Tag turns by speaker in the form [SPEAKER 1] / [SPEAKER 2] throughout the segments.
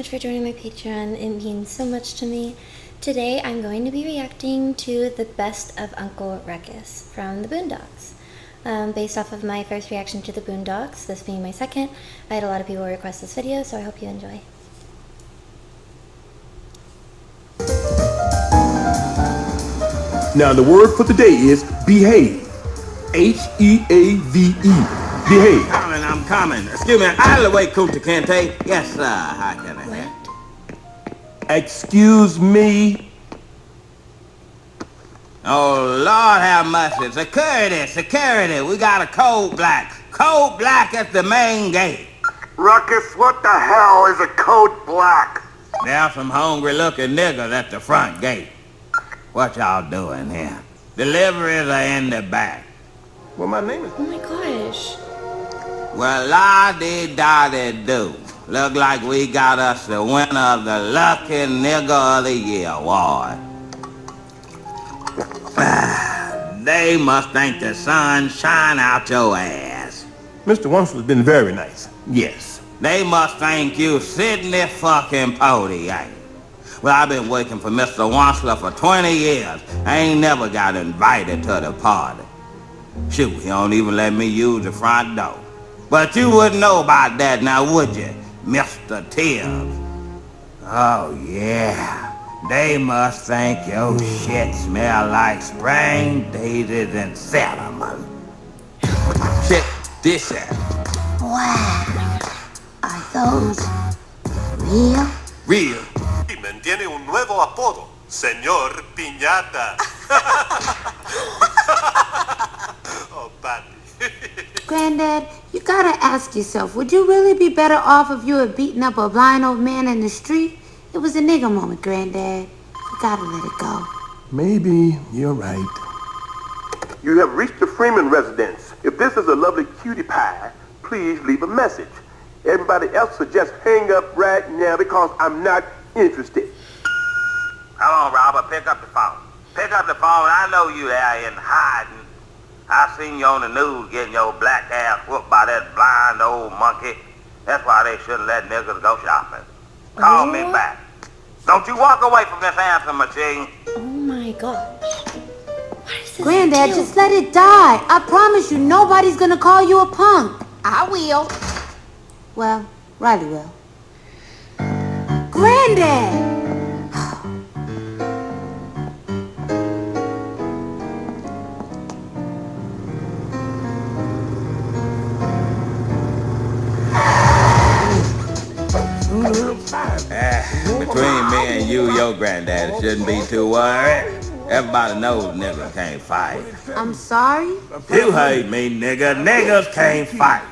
[SPEAKER 1] much for joining my Patreon. It means so much to me. Today I'm going to be reacting to the best of Uncle Ruckus from the Boondocks. Based off of my first reaction to the Boondocks, this being my second, I had a lot of people request this video, so I hope you enjoy.
[SPEAKER 2] Now the word for today is behave. H-E-A-V-E. Behave.
[SPEAKER 3] I'm coming. Excuse me, out of the way, Kunta Kinte. Yes, sir. How can I help?
[SPEAKER 2] Excuse me.
[SPEAKER 3] Oh, Lord have mercy. Security. We got a code black. Code black at the main gate.
[SPEAKER 4] Ruckus, what the hell is a code black?
[SPEAKER 3] There's some hungry-looking niggas at the front gate. What y'all doing here? Deliveries are in the back.
[SPEAKER 2] Well, my name is...
[SPEAKER 1] Oh my gosh.
[SPEAKER 3] Well, la-di-da-di-do. Look like we got us the winner of the Lucky Nigga of the Year award. They must think the sun shine out your ass.
[SPEAKER 2] Mr. Wonderful has been very nice.
[SPEAKER 3] Yes. They must thank you Sidney fucking Podium. Well, I've been working for Mr. Wansler for 20 years. I ain't never got invited to the party. Shoot, he don't even let me use the front door. But you wouldn't know about that now, would you, Mr. Tibbs? Oh, yeah. They must think your shit smell like spring daisies and cinnamon. Check this out.
[SPEAKER 5] Wow. Are those real?
[SPEAKER 3] Real.
[SPEAKER 4] Tiene un nuevo apodo, Señor Piñata. Oh, Patty.
[SPEAKER 5] Granddad, you gotta ask yourself, would you really be better off if you had beaten up a blind old man in the street? It was a nigger moment, Granddad. You gotta let it go.
[SPEAKER 2] Maybe you're right.
[SPEAKER 4] You have reached the Freeman residence. If this is a lovely cutie pie, please leave a message. Everybody else should just hang up right now because I'm not interested.
[SPEAKER 3] Come on, Robert, pick up the phone. Pick up the phone. I know you there in hiding. I seen you on the news getting your black ass whooped by that blind old monkey. That's why they shouldn't let niggas go shopping. Call me back. Don't you walk away from this answer machine.
[SPEAKER 1] Oh my gosh. What is this?
[SPEAKER 5] Granddad, just let it die. I promise you, nobody's gonna call you a punk. I will. Well, Riley will. Granddad!
[SPEAKER 3] Between me and you, your granddaddy shouldn't be too worried. Everybody knows niggas can't fight.
[SPEAKER 5] I'm sorry?
[SPEAKER 3] You heard me, nigga. Niggas can't fight.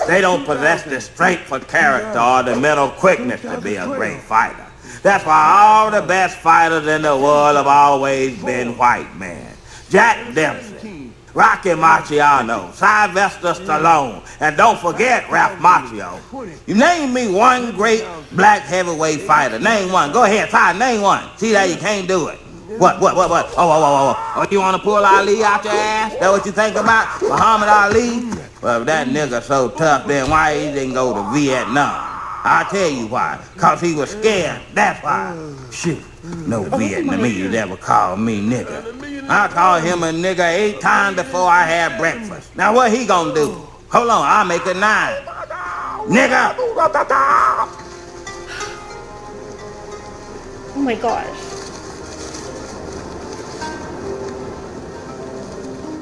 [SPEAKER 3] They don't possess the strength for character or the mental quickness to be a great fighter. That's why all the best fighters in the world have always been white men. Jack Dempsey, Rocky Marciano, Sylvester Stallone, and don't forget Ralph Macchio. You name me one great black heavyweight fighter. Name one. Go ahead, try. Name one. See that you can't do it. What? Oh, you want to pull Ali out your ass? That what you think about? Muhammad Ali? Well, if that nigga so tough, then why he didn't go to Vietnam? I'll tell you why. Cause he was scared. That's why. Shoot. No Vietnamese ever called me nigga. I called him a nigga 8 times before I had breakfast. Now what he gonna do? Hold on, I'll make it 9. Nigga!
[SPEAKER 1] Oh my gosh.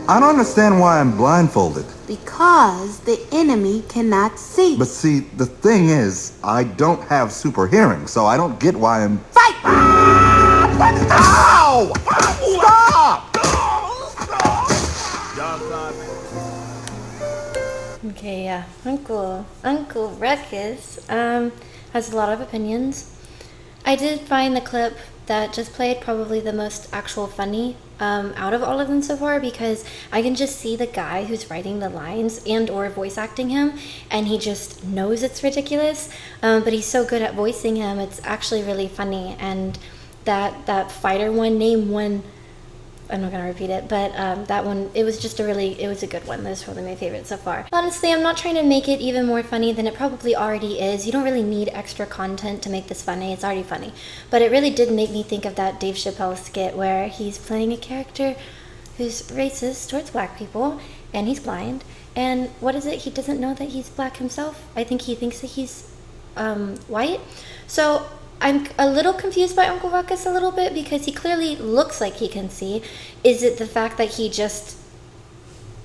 [SPEAKER 6] I don't understand why I'm blindfolded.
[SPEAKER 5] Because the enemy cannot see.
[SPEAKER 6] But see, the thing is, I don't have super hearing, so I don't get why I'm...
[SPEAKER 5] Fight!
[SPEAKER 6] Ow! Stop!
[SPEAKER 1] Okay, yeah. Uncle Ruckus has a lot of opinions. I did find the clip that just played probably the most actual funny out of all of them so far, because I can just see the guy who's writing the lines and or voice acting him, and he just knows it's ridiculous, but he's so good at voicing him, it's actually really funny. And that fighter one, name one I'm not gonna repeat it, but that one, it was a good one. That was probably my favorite so far. Honestly, I'm not trying to make it even more funny than it probably already is. You don't really need extra content to make this funny. It's already funny. But it really did make me think of that Dave Chappelle skit where he's playing a character who's racist towards black people, and he's blind. And what is it? He doesn't know that he's black himself. I think he thinks that he's white. So I'm a little confused by Uncle Ruckus a little bit because he clearly looks like he can see. Is it the fact that he just,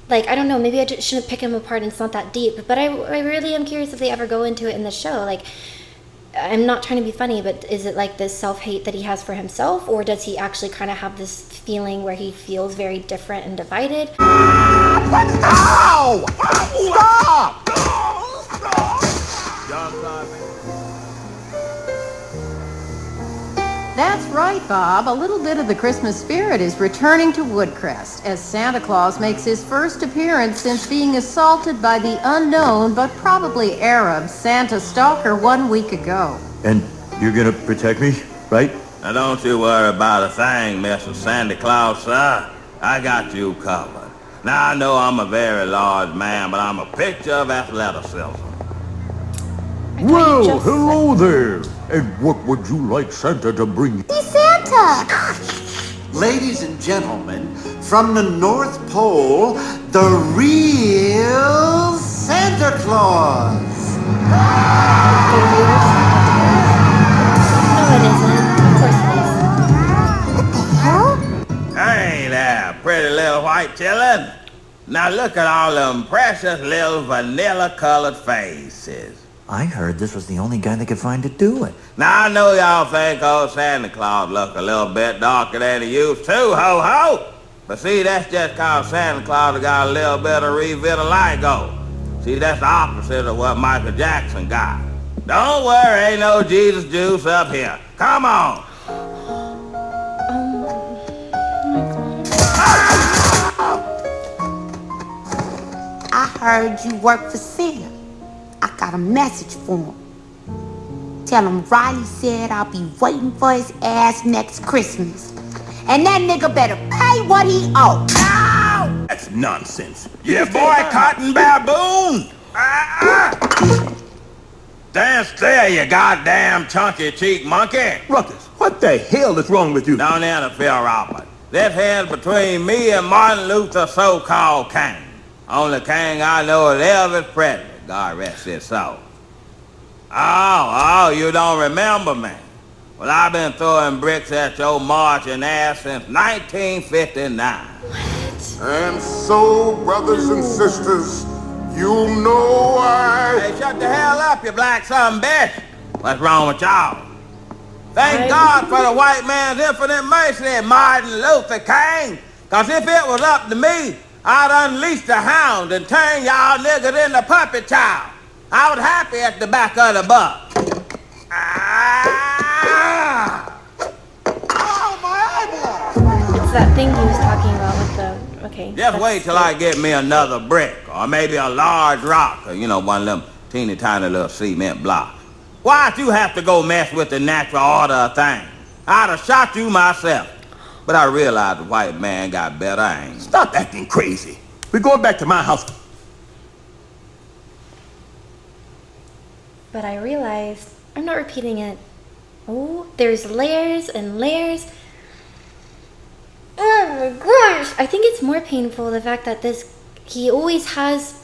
[SPEAKER 1] like, I don't know, maybe I shouldn't pick him apart and it's not that deep, but I really am curious if they ever go into it in the show. Like, I'm not trying to be funny, but is it like this self-hate that he has for himself, or does he actually kind of have this feeling where he feels very different and divided?
[SPEAKER 6] Ow! Stop!
[SPEAKER 7] That's right, Bob. A little bit of the Christmas spirit is returning to Woodcrest as Santa Claus makes his first appearance since being assaulted by the unknown but probably Arab Santa stalker 1 week ago.
[SPEAKER 8] And you're gonna protect me, right?
[SPEAKER 3] Now don't you worry about a thing, Mr. Santa Claus, sir. I got you covered. Now I know I'm a very large man, but I'm a picture of athleticism.
[SPEAKER 2] Well, hello there. And what would you like Santa to bring?
[SPEAKER 5] He's Santa!
[SPEAKER 9] Ladies and gentlemen, from the North Pole, the real Santa Claus!
[SPEAKER 1] No, it isn't. Of course it is.
[SPEAKER 3] Hey there, pretty little white chillin'. Now look at all them precious little vanilla-colored faces.
[SPEAKER 8] I heard this was the only guy that could find to do it.
[SPEAKER 3] Now I know y'all think old Santa Claus look a little bit darker than he used to, ho-ho! But see, that's just cause Santa Claus got a little bit of revitiligo. See, that's the opposite of what Michael Jackson got. Don't worry, ain't no Jesus juice up here. Come on!
[SPEAKER 5] I heard you work for Santa. I got a message for him. Tell him Riley said I'll be waiting for his ass next Christmas. And that nigga better pay what he owes.
[SPEAKER 3] Ow!
[SPEAKER 2] That's nonsense.
[SPEAKER 3] Yeah, boy, cotton baboon! Stand still, you goddamn chunky cheek monkey!
[SPEAKER 2] Ruckus, what the hell is wrong with you?
[SPEAKER 3] Don't interfere, Robert. This here's between me and Martin Luther, so-called king. Only king I know is Elvis Presley. God rest his soul. Oh, you don't remember me? Well, I've been throwing bricks at your marching ass since 1959.
[SPEAKER 4] And so, brothers and sisters, you know
[SPEAKER 3] Hey, shut the hell up, you black son bitch. What's wrong with y'all? Thank God for the white man's infinite mercy, Martin Luther King. Cause if it was up to me, I'd unleash the hound and turn y'all niggas into puppet child. I was happy at the back of the bus. Ah!
[SPEAKER 9] Oh, my eyeball!
[SPEAKER 1] It's that thing he was talking about with the, okay.
[SPEAKER 3] Just wait till I get me another brick, or maybe a large rock, or one of them teeny tiny little cement blocks. Why'd you have to go mess with the natural order of things? I'd have shot you myself. But I realized the white man got better aim.
[SPEAKER 2] Stop acting crazy. We're going back to my house.
[SPEAKER 1] But I realized, I'm not repeating it. Oh, there's layers and layers. Oh my gosh! I think it's more painful the fact that he always has,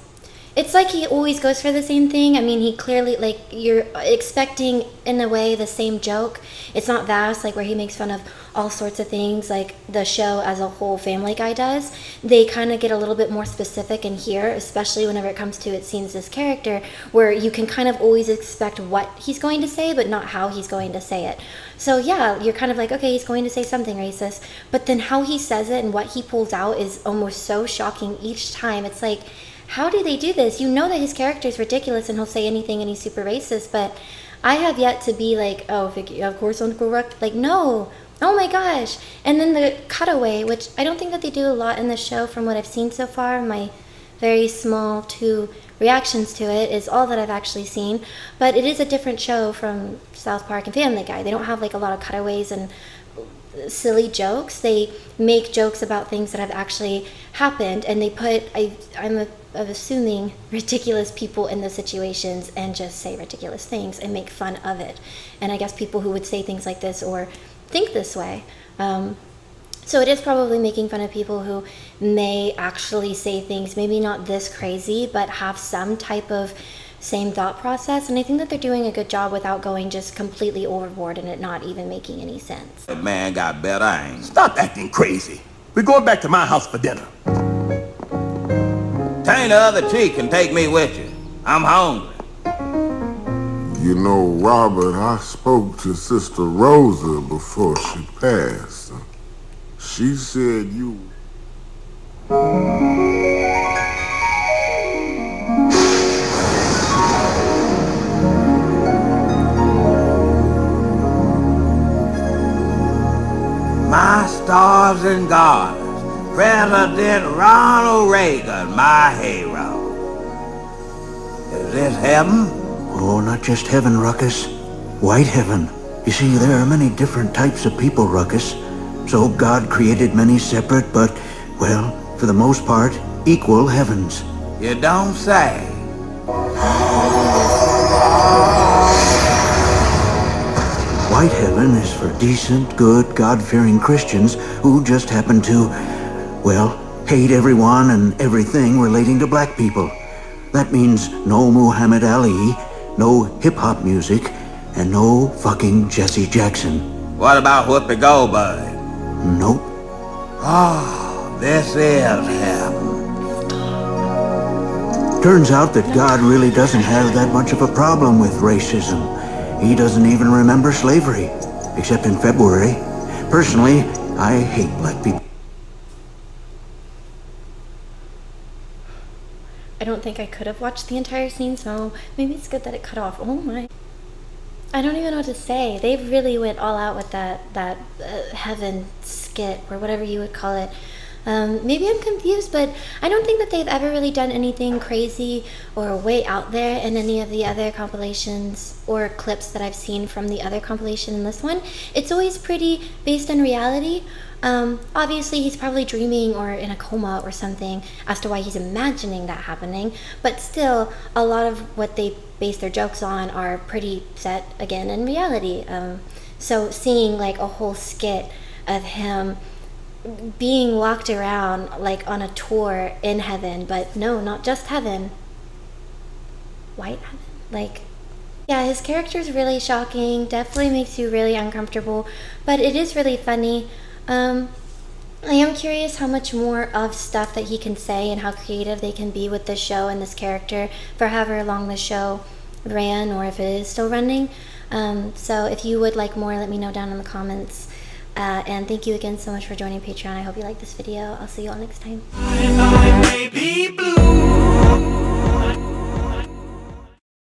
[SPEAKER 1] it's like he always goes for the same thing. I mean, he clearly, like, you're expecting, in a way, the same joke. It's not vast, like, where he makes fun of all sorts of things, like the show as a whole, Family Guy does. They kind of get a little bit more specific in here, especially whenever it comes to, it seems, this character, where you can kind of always expect what he's going to say, but not how he's going to say it. So yeah, you're kind of like, okay, he's going to say something racist, but then how he says it and what he pulls out is almost so shocking each time. It's like, how do they do this? You know that his character is ridiculous and he'll say anything and he's super racist, but I have yet to be like, oh, of course, Uncle Ruck. Like, no. Oh my gosh. And then the cutaway, which I don't think that they do a lot in the show from what I've seen so far. My very small 2 reactions to it is all that I've actually seen. But it is a different show from South Park and Family Guy. They don't have like a lot of cutaways and silly jokes. They make jokes about things that have actually happened, and they put, I'm assuming, ridiculous people in those situations and just say ridiculous things and make fun of it. And I guess people who would say things like this or think this way. So it is probably making fun of people who may actually say things, maybe not this crazy, but have some type of same thought process. And I think that they're doing a good job without going just completely overboard and it not even making any sense.
[SPEAKER 3] That man got better aim.
[SPEAKER 4] Stop acting crazy. We're going back to my house for dinner.
[SPEAKER 3] Turn the other cheek and take me with you. I'm hungry.
[SPEAKER 2] You know, Robert, I spoke to Sister Rosa before she passed. She said you...
[SPEAKER 3] My stars and garters, President Ronald Reagan, my hero. Is this heaven?
[SPEAKER 8] Oh, not just heaven, Ruckus. White heaven. You see, there are many different types of people, Ruckus. So God created many separate, but, well, for the most part, equal heavens.
[SPEAKER 3] You don't say.
[SPEAKER 8] White heaven is for decent, good, God-fearing Christians who just happen to, well, hate everyone and everything relating to black people. That means no Muhammad Ali, no hip-hop music, and no fucking Jesse Jackson.
[SPEAKER 3] What about Whoopi Goldberg?
[SPEAKER 8] Nope.
[SPEAKER 3] Oh, this is heaven.
[SPEAKER 8] Turns out that God really doesn't have that much of a problem with racism. He doesn't even remember slavery, except in February. Personally, I hate black people.
[SPEAKER 1] I don't think I could have watched the entire scene, so maybe it's good that it cut off. Oh my. I don't even know what to say. They really went all out with that heaven skit, or whatever you would call it. Maybe I'm confused, but I don't think that they've ever really done anything crazy or way out there in any of the other compilations or clips that I've seen from the other compilation and this one. It's always pretty based on reality. Obviously he's probably dreaming or in a coma or something as to why he's imagining that happening, but still a lot of what they base their jokes on are pretty set again in reality. So seeing like a whole skit of him being walked around like on a tour in heaven, but no, not just heaven, white heaven, like, yeah, his character is really shocking, definitely makes you really uncomfortable, but it is really funny. I am curious how much more of stuff that he can say and how creative they can be with this show and this character for however long the show ran, or if it is still running. So if you would like more, let me know down in the comments. And thank you again so much for joining Patreon. I hope you like this video. I'll see you all next time.